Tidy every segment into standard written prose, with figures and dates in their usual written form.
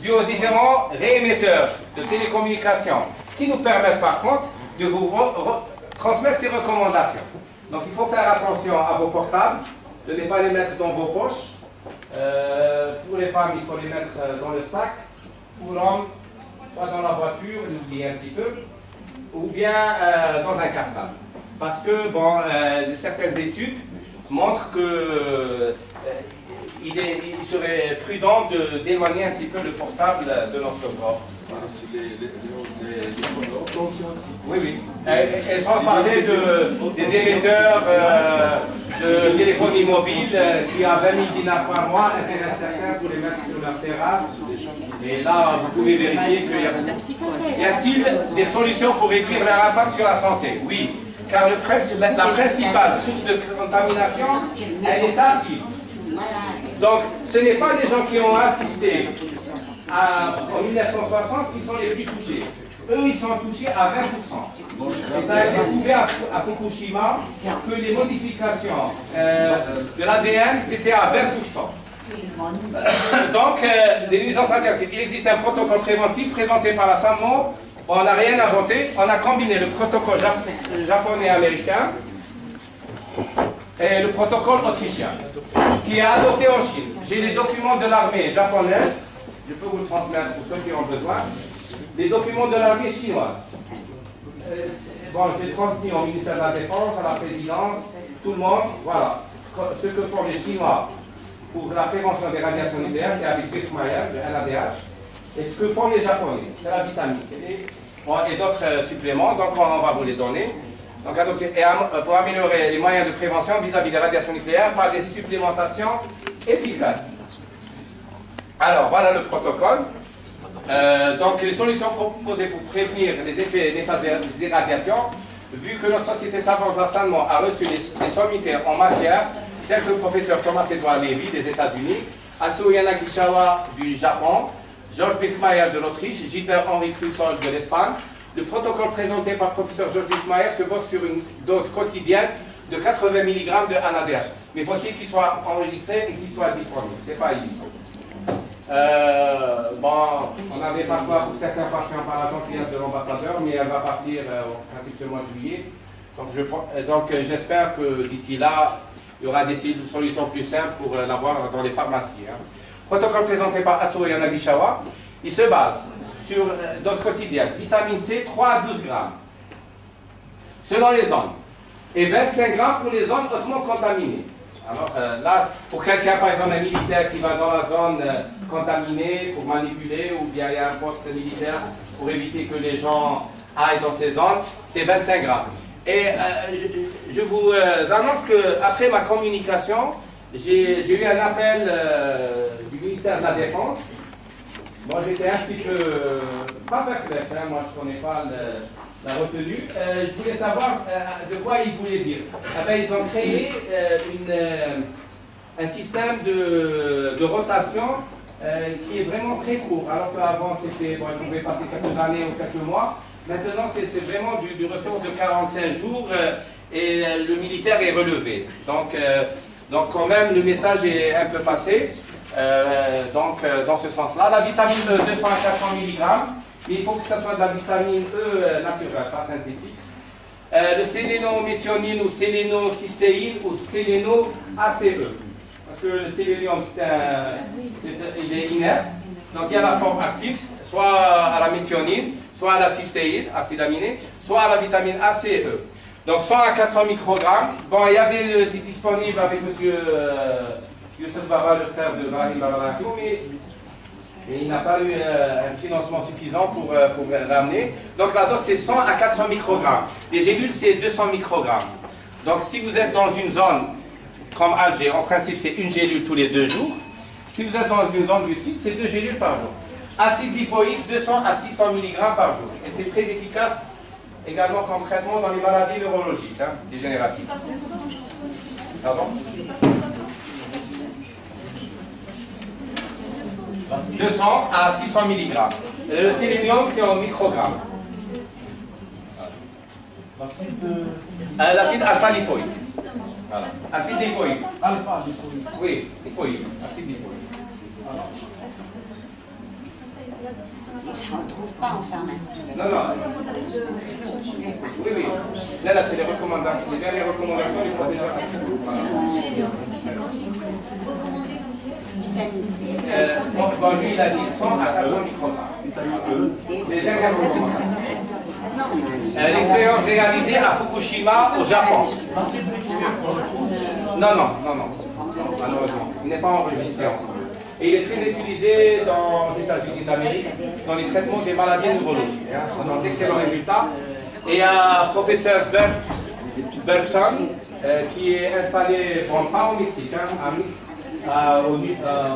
dû aux différents réémetteurs de télécommunications qui nous permettent par contre de vous transmettre ces recommandations. Donc il faut faire attention à vos portables, de ne pas les mettre dans vos poches. Pour les femmes, il faut les mettre dans le sac. Pour l'homme, soit dans la voiture, l'oublier un petit peu, ou bien dans un cartable. Parce que bon, certaines études montrent que il serait prudent d'éloigner un petit peu le portable de notre corps. Oui, oui. Elles sont parlé des émetteurs de téléphonie mobile qui, à 20 000 dinars par mois, intéressent certains pour les mettre sur leur terrasse. Et là, vous pouvez vérifier qu'il y a... Y a-t-il des solutions pour réduire leur impact sur la santé? Oui, car la principale source de contamination, elle est tardive. Donc, ce n'est pas des gens qui ont assisté en 1960 qui sont les plus touchés. Eux, ils sont touchés à 20%. Et ça a été prouvé à Fukushima que les modifications de l'ADN, c'était à 20%. Donc, des nuisances radioactives. Il existe un protocole préventif présenté par la SAMO. Bon, on n'a rien inventé. On a combiné le protocole japonais-américain et le protocole autrichien, qui est adopté en Chine. J'ai les documents de l'armée japonaise. Je peux vous le transmettre pour ceux qui ont besoin. Les documents de l'armée chinoise. Bon, j'ai transmis au ministère de la Défense, à la présidence, tout le monde. Voilà. Ce que font les Chinois pour la prévention des radiations nucléaires, c'est avec Birkmayer, le NADH. Et ce que font les Japonais, c'est la vitamine C. Bon, et d'autres suppléments, donc on va vous les donner. Donc, pour améliorer les moyens de prévention vis-à-vis des radiations nucléaires par des supplémentations efficaces. Alors, voilà le protocole. Donc, les solutions proposées pour prévenir les effets néfastes des radiations, vu que notre société savante vastement a reçu des sommitaires en matière, tels que le professeur Thomas Edward Levy des États-Unis, Atsuo Yanagisawa du Japon, Georges Birkmayer de l'Autriche, Gilbert Henri Crusoll de l'Espagne. Le protocole présenté par le professeur Georges Birkmayer se base sur une dose quotidienne de 80 mg de NADH. Mais faut-il qu'il soit enregistré et qu'il soit disponible. Ce n'est pas illimité. Bon, on avait parfois pour certains patients par la gentillesse de l'ambassadeur, mais elle va partir au principe ce mois de juillet. Donc j'espère que d'ici là, il y aura des solutions plus simples pour l'avoir dans les pharmacies. Hein. Protocole présenté par Atsuo Yanagisawa, il se base sur dose quotidienne, vitamine C 3 à 12 grammes, selon les zones, et 25 grammes pour les zones hautement contaminées. Alors là, pour quelqu'un, par exemple, un militaire qui va dans la zone contaminée pour manipuler, ou bien il y a un poste militaire pour éviter que les gens aillent dans ces zones, c'est 25 grammes. Et je vous annonce qu'après ma communication, j'ai eu un appel du ministère de la Défense. Moi, j'étais un petit peu, pas perplexe, hein, moi je ne connais pas la retenue. Je voulais savoir de quoi ils voulaient dire. Ah ben, ils ont créé un système de rotation qui est vraiment très court. Alors qu'avant, c'était, bon, il pouvait passer quelques années ou quelques mois. Maintenant, c'est vraiment du ressort de 45 jours et le militaire est relevé. Donc quand même, le message est un peu passé. Dans ce sens-là, la vitamine E, 200 à 400 mg, mais il faut que ce soit de la vitamine E naturelle, pas synthétique. Le sélénométhionine ou sélénocystéine ou séléno-ACE. Parce que le sélénium, il est inerte, donc il y a la forme active, soit à la méthionine, soit à la cystéine, acide aminé, soit à la vitamine ACE. Donc 100 à 400 microgrammes. Bon, il y avait disponible avec M. Youssef Baba, le frère de Brahim Babalakou, mais il n'a pas eu un financement suffisant pour ramener. Donc la dose c'est 100 à 400 microgrammes. Les gélules c'est 200 microgrammes. Donc si vous êtes dans une zone comme Alger, en principe c'est une gélule tous les 2 jours. Si vous êtes dans une zone du sud, c'est 2 gélules par jour. Acide lipoïque, 200 à 600 mg par jour. Et c'est très efficace également comme traitement dans les maladies neurologiques, hein, dégénératives. Pardon ? 200 à 600 mg. Le sélénium, c'est en microgrammes. L'acide alpha-lipoïque. Voilà. Acide lipoïque. Alpha-lipoïque. Oui, lipoïque. Acide lipoïque. Ça ne trouve pas en pharmacie. Non, non. Oui, oui. Là, c'est les recommandations, les dernières recommandations du professeur. Voilà. Bon, lui, il a dit 100 à 400 microgrammes. C'est les dernières recommandations. L'expérience réalisée à Fukushima, au Japon. Non, non, non, non. Malheureusement. Il n'est pas enregistré encore. Et il est très utilisé dans les États-Unis d'Amérique, dans les traitements des maladies neurologiques. On a d'excellents résultats. Et il y a le professeur Bergson, qui est installé, bon, pas au Mexique, au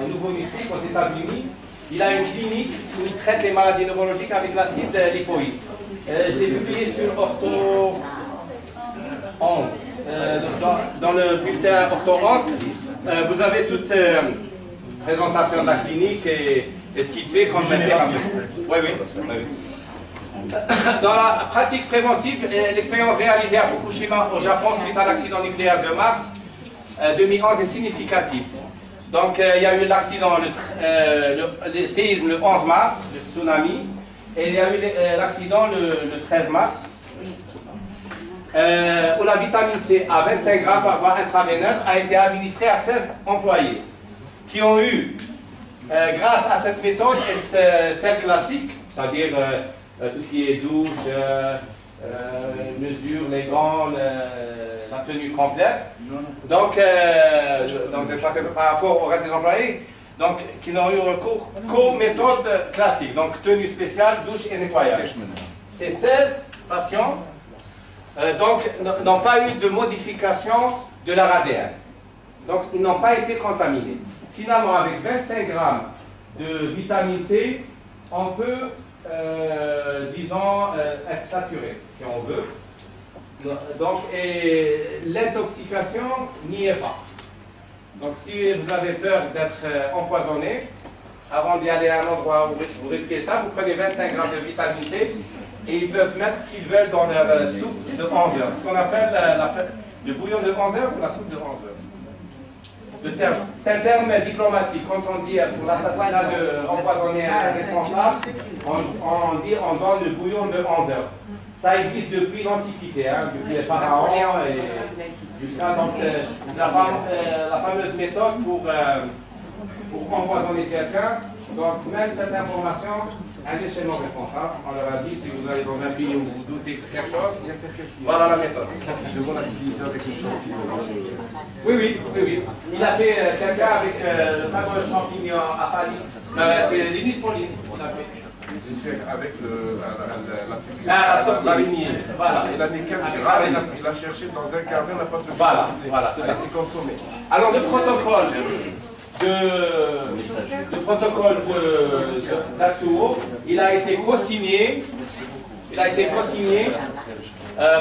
Nouveau-Mexique, aux États-Unis. Il a une clinique où il traite les maladies neurologiques avec l'acide lipoïque. Je l'ai publié sur Ortho 11. Dans le bulletin Ortho 11, vous avez toute présentation de la clinique et ce qu'il fait comme thérapie. Oui, oui. Dans la pratique préventive, l'expérience réalisée à Fukushima au Japon suite à l'accident nucléaire de mars 2011 est significative. Donc il y a eu l'accident, le séisme le 11 mars, le tsunami, et il y a eu l'accident le 13 mars, où la vitamine C à 25 grammes par voie intraveineuse a été administrée à 16 employés qui ont eu, grâce à cette méthode et celle classique, c'est-à-dire tout ce qui est douche, mesure, les gants, la tenue complète, donc par rapport au reste des employés, donc qui n'ont eu recours qu'aux méthodes classiques, donc tenue spéciale, douche et nettoyage. Ces 16 patients n'ont pas eu de modification de leur ADN, donc ils n'ont pas été contaminés. Finalement, avec 25 grammes de vitamine C, on peut, disons, être saturé, si on veut. Donc, et l'intoxication n'y est pas. Donc, si vous avez peur d'être empoisonné, avant d'y aller à un endroit où vous risquez ça, vous prenez 25 grammes de vitamine C et ils peuvent mettre ce qu'ils veulent dans leur soupe de 11 heures. Ce qu'on appelle le bouillon de 11 heures ou la soupe de 11 heures. C'est un terme diplomatique. Quand on dit pour l'assassinat d'empoisonner un responsable, on dit on donne le bouillon de 11 heures. Ça existe depuis l'Antiquité, hein, depuis les pharaons et jusqu'à donc la fameuse méthode pour empoisonner quelqu'un. Donc même cette information, allez chez nos responsables, on leur a dit si vous allez dans un pays où vous doutez de quelque chose, voilà la méthode. Je vois l'activité avec les champignons. Oui. Il a fait quelqu'un avec le fameux champignon à Paris. C'est l'Inis Pauline qu'il a fait. Avec la toxine. Voilà. Il a mis 15 grammes, il a cherché dans un quart d'heure, n'a pas de voilà, elle a été consommée. Alors le protocole d'Atsuo, il a été co-signé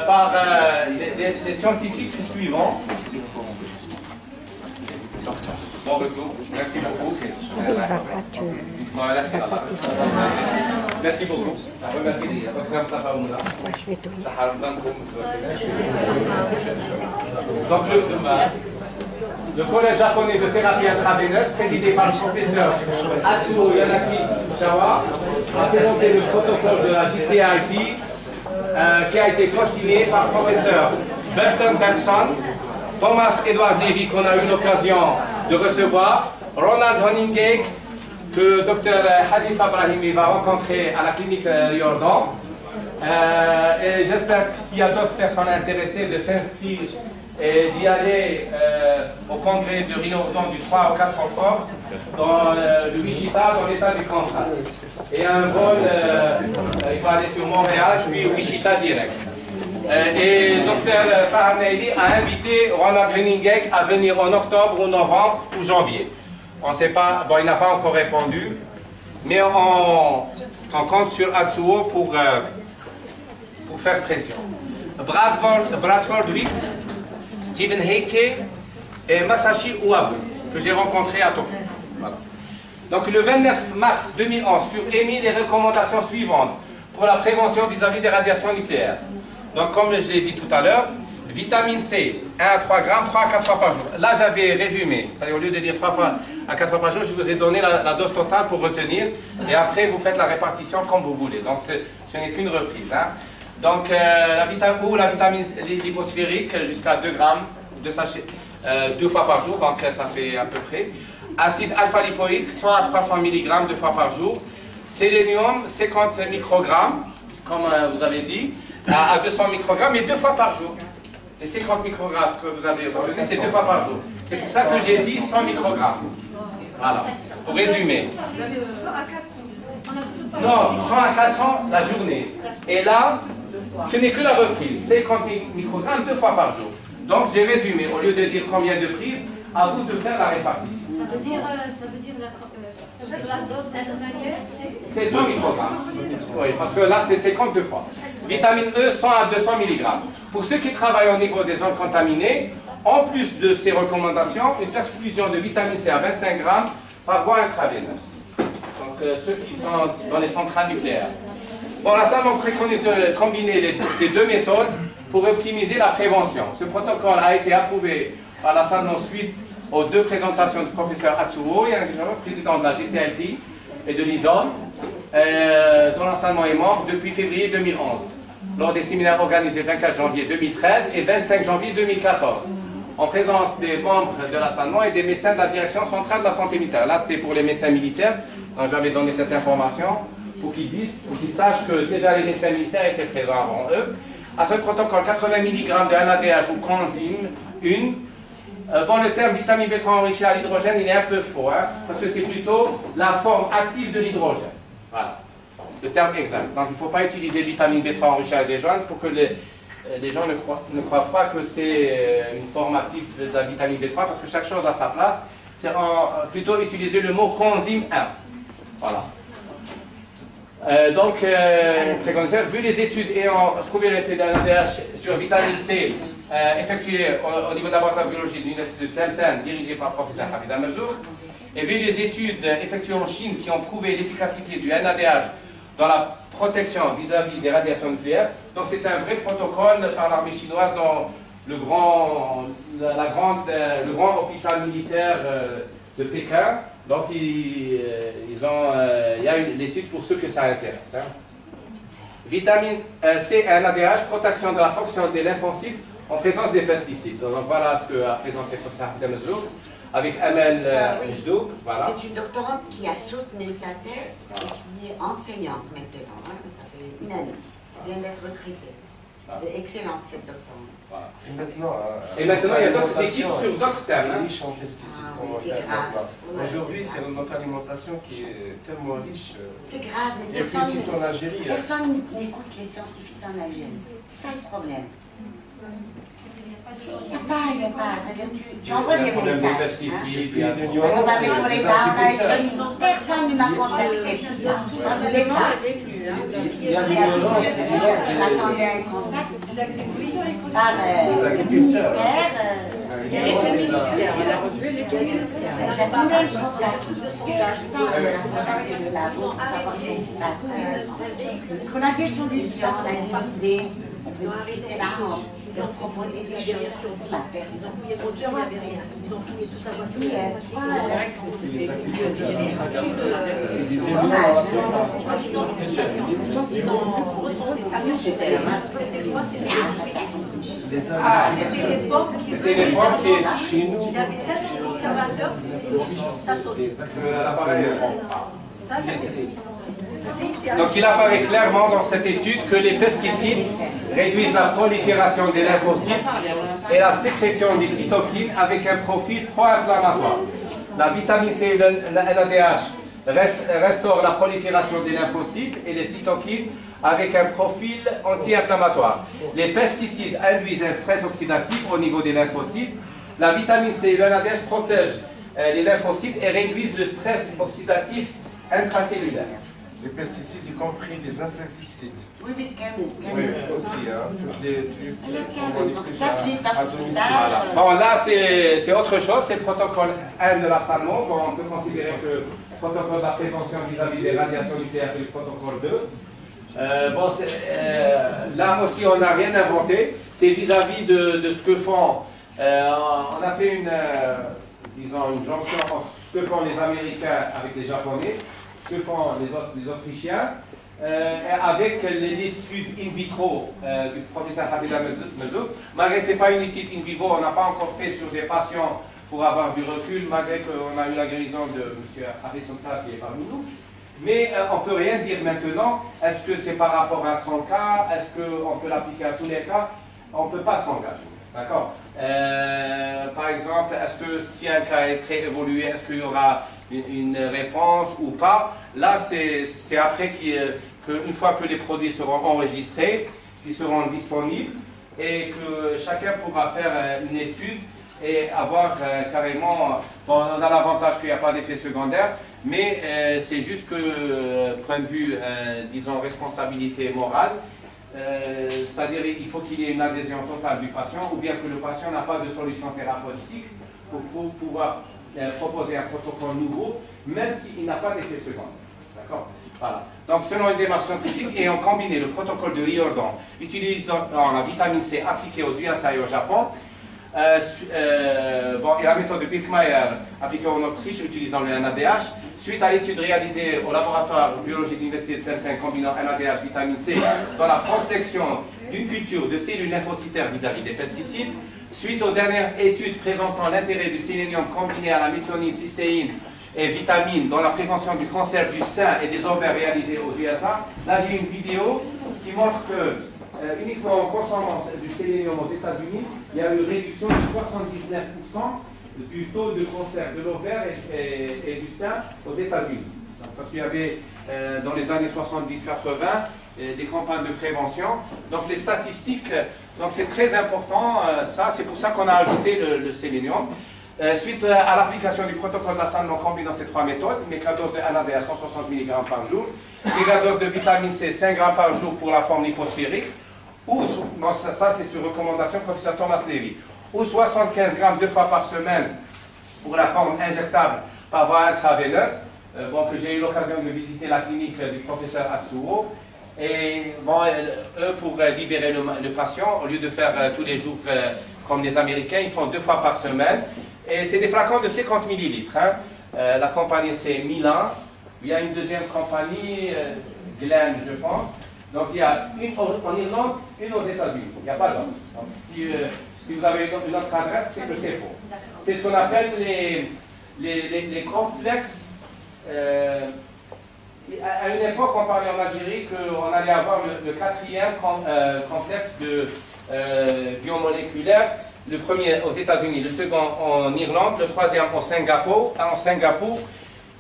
par les scientifiques suivants. Bon retour, merci beaucoup. Merci beaucoup. Donc le collège japonais de thérapie intraveineuse, présidé par le professeur Atsuo Yanaki Shawa, a présenté le protocole de la JCIT qui a été co-signé par le professeur Burton Benson, Thomas Edward Levy, qu'on a eu l'occasion de recevoir, Ronald Honingate, que le docteur Hadif Abrahimi va rencontrer à la clinique Riordan. Et j'espère que s'il y a d'autres personnes intéressées de s'inscrire et d'y aller au congrès de Riordan du 3 au 4 octobre dans le Wichita, dans l'état du Kansas. Et un vol, il faut aller sur Montréal, puis Wichita direct. Et Dr Farnelli a invité Ronald Honingate à venir en octobre ou novembre ou janvier. On ne sait pas, bon, il n'a pas encore répondu, mais on compte sur Atsuo pour faire pression. Bradford Wicks, Stephen Heike et Masashi Uabu, que j'ai rencontrés à Tokyo. Voilà. Donc le 29 mars 2011 furent émises les recommandations suivantes pour la prévention vis-à-vis des radiations nucléaires. Donc comme je l'ai dit tout à l'heure, Vitamine C, 1 à 3 grammes, 3 à 4 fois par jour. Là, j'avais résumé. C'est-à-dire, au lieu de dire 3 fois à 4 fois par jour, je vous ai donné la dose totale pour retenir. Et après, vous faites la répartition comme vous voulez. Donc, ce n'est qu'une reprise. Hein. Donc, la vitamine liposphérique, jusqu'à 2 grammes, 2 sachets, 2 fois par jour. Donc, ça fait à peu près. Acide alpha-lipoïque, 100 à 300 mg 2 fois par jour. Sélénium, 50 microgrammes, comme vous avez dit, à 200 microgrammes, et 2 fois par jour. Les 50 microgrammes que vous avez aujourd'hui, c'est 2 fois par jour. C'est pour ça que j'ai dit 100 microgrammes. Voilà, pour résumer. Non, 100 à 400 la journée. Et là, ce n'est que la reprise. 50 microgrammes 2 fois par jour. Donc j'ai résumé. Au lieu de dire combien de prises, à vous de faire la répartition. Ça veut dire la dose journalière, c'est 100 microgrammes. Oui, parce que là, c'est 52 fois. Vitamine E, 100 à 200 mg. Pour ceux qui travaillent au niveau des zones contaminées, en plus de ces recommandations, une perfusion de vitamine C à 25 grammes par voie intraveineuse. Donc, ceux qui sont dans les centrales nucléaires. Bon, la SALMO préconise de combiner ces deux méthodes pour optimiser la prévention. Ce protocole a été approuvé par la SALMO suite aux 2 présentations du professeur Atsuo, président de la GCLT et de l'ISOM, dont la SALMO est membre depuis février 2011, lors des séminaires organisés 24 janvier 2013 et 25 janvier 2014, en présence des membres de la SALMO et des médecins de la direction centrale de la santé militaire. Là, c'était pour les médecins militaires, donc j'avais donné cette information pour qu'ils sachent que déjà les médecins militaires étaient présents avant eux. À ce protocole, 80 mg de NADH ou coenzyme 1. Bon, le terme vitamine B3 enrichie à l'hydrogène, il est un peu faux, hein, parce que c'est plutôt la forme active de l'hydrogène. Voilà, le terme exact. Donc, il ne faut pas utiliser vitamine B3 enrichie à l'hydrogène pour que les gens ne croient pas que c'est une forme active de la vitamine B3, parce que chaque chose a sa place. C'est plutôt utiliser le mot coenzyme 1. Voilà. Vu les études ayant prouvé l'effet de l'ADH sur vitamine C effectuées au niveau de la laboratoire de biologie de l'université de Tlemcen, dirigée par le professeur Hafid Amerzouk, et vu les études effectuées en Chine qui ont prouvé l'efficacité du NADH dans la protection vis-à-vis des radiations nucléaires, donc c'est un vrai protocole par l'armée chinoise dans le grand hôpital militaire de Pékin. Donc, il y a une étude pour ceux que ça intéresse. Hein. Vitamine C et NADH, protection de la fonction des lymphocytes en présence des pesticides. Donc, voilà ce qu'a présenté le professeur Demezouk avec Amel Jdou. Voilà. C'est une doctorante qui a soutenu sa thèse et qui est enseignante maintenant. Hein. Ça fait une année. Elle vient d'être recrutée. Elle est excellente, cette doctorante. Voilà. Et maintenant, il y a d'autres études sur d'autres thèmes. Riche en pesticides, comment faire. Aujourd'hui, c'est notre alimentation qui est tellement riche. C'est grave, mais personne n'écoute les scientifiques en Algérie. C'est ça le problème. Il n'y a pas. Tu envoies des messages. On va avec pour les bars, on a écrit. Personne ne m'a contacté. Je ne l'ai pas. Je m'attendais à un contact par le ministère. J'attendais un contact. Personne n'a contacté le labo pour savoir ce qui se passe. Parce qu'on a des solutions, on a des idées. On peut discuter là, on peut proposer des choses. La personne. Ils ont fouillé tout ça. C'était l'époque qui chez nous. Il y avait tellement de conservateurs que ça sautait. Donc il apparaît clairement dans cette étude que les pesticides réduisent la prolifération des lymphocytes et la sécrétion des cytokines avec un profil pro-inflammatoire. La vitamine C et le NADH restaurent la prolifération des lymphocytes et les cytokines avec un profil anti-inflammatoire. Les pesticides induisent un stress oxydatif au niveau des lymphocytes. La vitamine C et le NADH protègent les lymphocytes et réduisent le stress oxydatif intracellulaire. Les pesticides, y compris les insecticides. Oui, mais Oui, aussi, hein. Toutes les Voilà. Bon, là, c'est autre chose, c'est le protocole 1 de la SALMO. Bon, on peut considérer que le protocole de la prévention vis-à-vis des radiations nucléaires, c'est le protocole 2. Là aussi, on n'a rien inventé. C'est vis-à-vis de ce que font. On a fait disons, une jonction entre ce que font les Américains avec les Japonais, ce que font les Autrichiens, avec l'étude in vitro du professeur Habila Mezouk. Malgré que ce n'est pas une étude in vivo, on n'a pas encore fait sur des patients pour avoir du recul, malgré qu'on a eu la guérison de M. Habib Samsar qui est parmi nous. Mais on ne peut rien dire maintenant. Est-ce que c'est par rapport à son cas? Est-ce qu'on peut l'appliquer à tous les cas? On ne peut pas s'engager. D'accord. Par exemple, est-ce que si un cas est très évolué, est-ce qu'il y aura une réponse ou pas? Là, c'est après qu'une fois que les produits seront enregistrés, qu'ils seront disponibles et que chacun pourra faire une étude et avoir carrément, bon, on a l'avantage qu'il n'y a pas d'effet secondaire, mais c'est juste que, point de vue, disons, responsabilité morale, c'est-à-dire il faut qu'il y ait une adhésion totale du patient, ou bien que le patient n'a pas de solution thérapeutique pour pouvoir proposer un protocole nouveau, même s'il n'a pas d'effet secondaire. D'accord? Voilà. Donc, selon une démarche scientifique, et en combiné le protocole de Riordan, utilisant la vitamine C appliquée aux USA et au Japon, et la méthode de Birkmayer appliquée en Autriche utilisant le NADH, suite à l'étude réalisée au laboratoire de biologie de l'Université de Tlemcen combinant NADH vitamine C dans la protection d'une culture de cellules lymphocytaires vis-à-vis des pesticides, suite aux dernières études présentant l'intérêt du sélénium combiné à la méthionine, cystéine et vitamine dans la prévention du cancer du sein et des ovaires réalisées aux USA, là j'ai une vidéo qui montre que uniquement en consommant du sélénium aux États-Unis, il y a eu une réduction de 79% du taux de cancer de l'ovaire et du sein aux États-Unis. Parce qu'il y avait dans les années 70-80 des campagnes de prévention. Donc les statistiques, donc c'est très important, ça, c'est pour ça qu'on a ajouté le sélénium. Suite à l'application du protocole d'Assan, on combine ces trois méthodes, mégadose de NAD à 160 mg par jour, mégadose de vitamine C 5 g par jour pour la forme liposphérique, ou, ça c'est sur recommandation du professeur Thomas Levy, ou 75 g 2 fois par semaine pour la forme injectable par voie intraveineuse, que j'ai eu l'occasion de visiter la clinique du professeur Atsuo, et eux pour libérer le patient, au lieu de faire tous les jours comme les Américains, ils font 2 fois par semaine, et c'est des flacons de 50 ml. La compagnie c'est Milan, il y a une deuxième compagnie, Glen je pense. Donc il y a une en Irlande, une aux États-Unis. Il n'y a pas d'autre. Donc si vous avez une autre adresse, c'est que c'est faux. C'est ce qu'on appelle les complexes. À une époque, on parlait en Algérie qu'on allait avoir le quatrième complexe de biomoléculaire. Le premier aux États-Unis, le second en Irlande, le troisième au Singapour.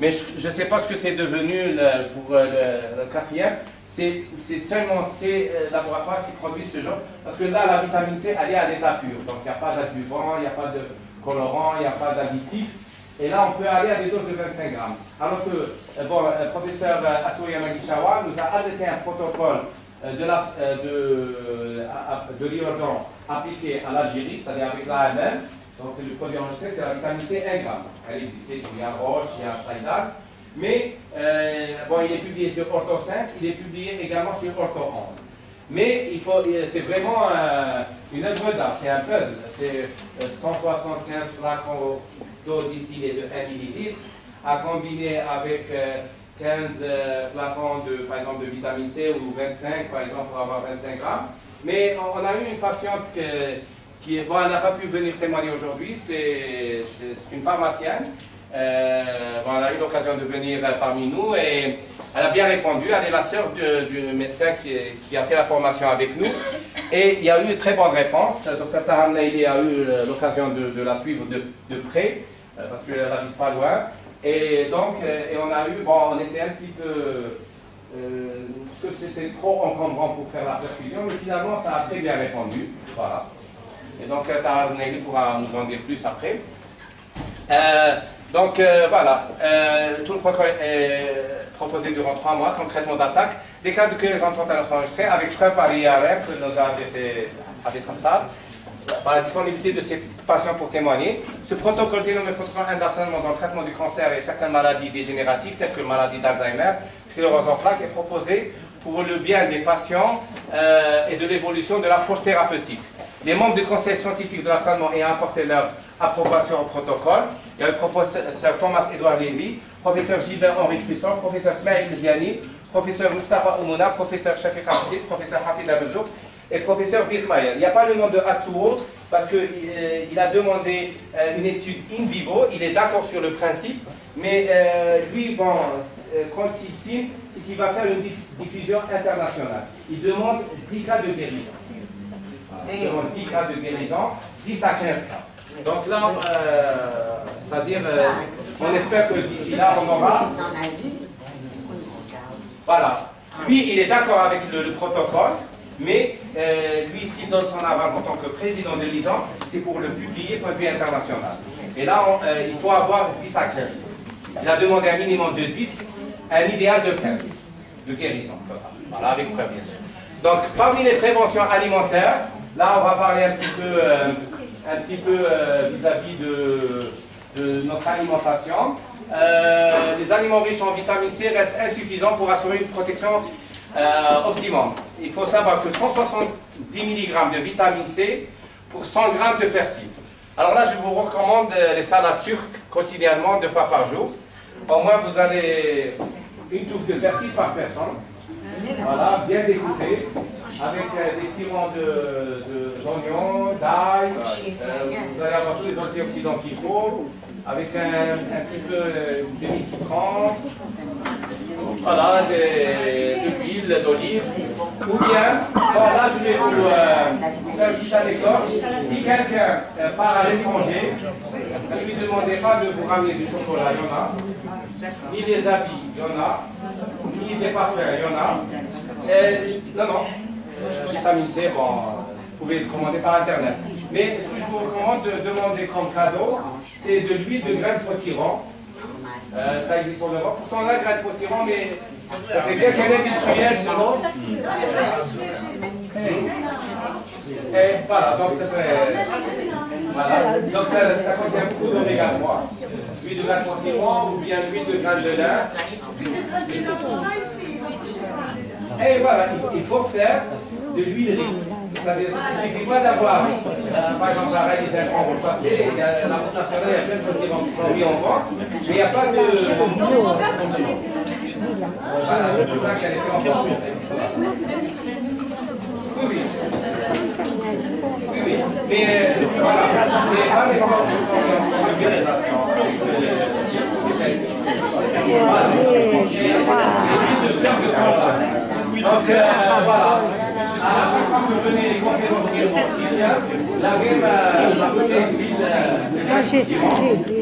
Mais je ne sais pas ce que c'est devenu pour le quatrième. C'est seulement ces laboratoires qui produisent ce genre, parce que là, la vitamine C, elle est à l'état pur. Donc, il n'y a pas d'adjuvant, il n'y a pas de colorant, il n'y a pas d'additif. Et là, on peut aller à des doses de 25 grammes. Alors que, le professeur Assouri Yamagichawa nous a adressé un protocole de Riordan appliqué à l'Algérie, c'est-à-dire avec l'AMM. Donc, le produit enregistré, c'est la vitamine C 1 gramme. Elle existe, il y a Roche, il y a Saïdal. Mais, il est publié sur Ortho 5, il est publié également sur Ortho 11. Mais c'est vraiment une œuvre d'art, c'est un puzzle. C'est 175 flacons d'eau distillée de 1 ml à combiner avec 15 flacons par exemple, de vitamine C ou 25 par exemple pour avoir 25 grammes. Mais on a eu une patiente qui elle n'a pas pu venir témoigner aujourd'hui, c'est une pharmacienne. Elle a eu l'occasion de venir parmi nous et elle a bien répondu. Elle est la sœur du médecin qui a fait la formation avec nous et il y a eu une très bonne réponse. Dr Tahar Naili a eu l'occasion de la suivre de près parce qu'elle n'habite pas loin et donc on a eu, on était un petit peu que c'était trop encombrant pour faire la perfusion, mais finalement ça a très bien répondu. Voilà. Et donc Tahar Naili pourra nous en dire plus après. Voilà, tout le protocole est proposé durant 3 mois comme traitement d'attaque. Les cas de guérison totale sont enregistrés avec preuve par l'IRM que nous a adressé avec Samsar, par la disponibilité de ces patients pour témoigner. Ce protocole dénommé protocole Anderson dans le traitement du cancer et certaines maladies dégénératives telles que maladie d'Alzheimer, sclérose en plaques est proposé pour le bien des patients et de l'évolution de l'approche thérapeutique. Les membres du conseil scientifique de la Salmon ayant apporté leur approbation au protocole, il y a le professeur Thomas-Edouard Lévy, professeur Gilbert-Henri Crussol, professeur Smaïl Ziani, professeur Mustafa Oumouna, professeur Shafiq Hamid, professeur Hafid Abezouk et professeur Birkmayer. Il n'y a pas le nom de Atsuo parce qu'il a demandé une étude in vivo, il est d'accord sur le principe, mais lui, bon, quand il signe, c'est qu'il va faire une diffusion internationale. Il demande 10 cas de guérison. Il demande 10 cas de guérison, 10 à 15 cas. Donc là, c'est-à-dire, on espère que d'ici là, on aura... Voilà. Lui, il est d'accord avec le protocole, mais lui, s'il donne son aval en tant que président de l'ISAN, c'est pour le publier point de vue international. Et là, il faut avoir 10 à 15. Il a demandé un minimum de 10, un idéal de 15 de guérison. Voilà, avec preuve, bien sûr. Donc, parmi les préventions alimentaires, là, on va parler un petit peu vis-à-vis de notre alimentation. Les aliments riches en vitamine C restent insuffisants pour assurer une protection optimum. Il faut savoir que 170 mg de vitamine C pour 100 g de persil. Alors là, je vous recommande les salades turques quotidiennement, 2 fois par jour. Au moins, vous avez une touffe de persil par personne. Voilà, bien découpé, avec des tirants d'oignons, d'ail. Vous allez avoir tous les antioxydants qu'il faut, avec un petit peu de demi-citron. Voilà, de l'huile d'olive. Ou bien, voilà, je vais vous faire une petite anecdote. Si quelqu'un part à l'étranger, ne lui demandez pas de vous ramener du chocolat, il y en a. Ni les habits, il y en a. Ni des parfums, il y en a. Non. Vitamine C, bon, vous pouvez le commander par internet. Mais ce que je vous recommande de demander comme cadeau, c'est de l'huile de graines potiron. Ça existe en Europe. Pourtant, on a graines potiron, mais ça fait bien qu'elle est industrielle, selon. Et voilà, donc ça serait. Voilà. Donc ça contient beaucoup d'oméga 3. L'huile de graines potiron ou bien l'huile de graines de lin. Et voilà, il faut faire de l'huilerie. Il ne suffit pas d'avoir, par exemple, pareil, les intrants vont passer, il y a la route nationale, il y a plein de petits qui sont mis en vente, mais il n'y a pas de voilà, c'est pour ça qu'elle était en vente. Oui. Mais voilà, mais pas les formes de vérification. Donc voilà. À chaque fois que vous venez les conférenciers opticiens, la gamme a donné une huile. Moi j'ai ce que j'ai dit.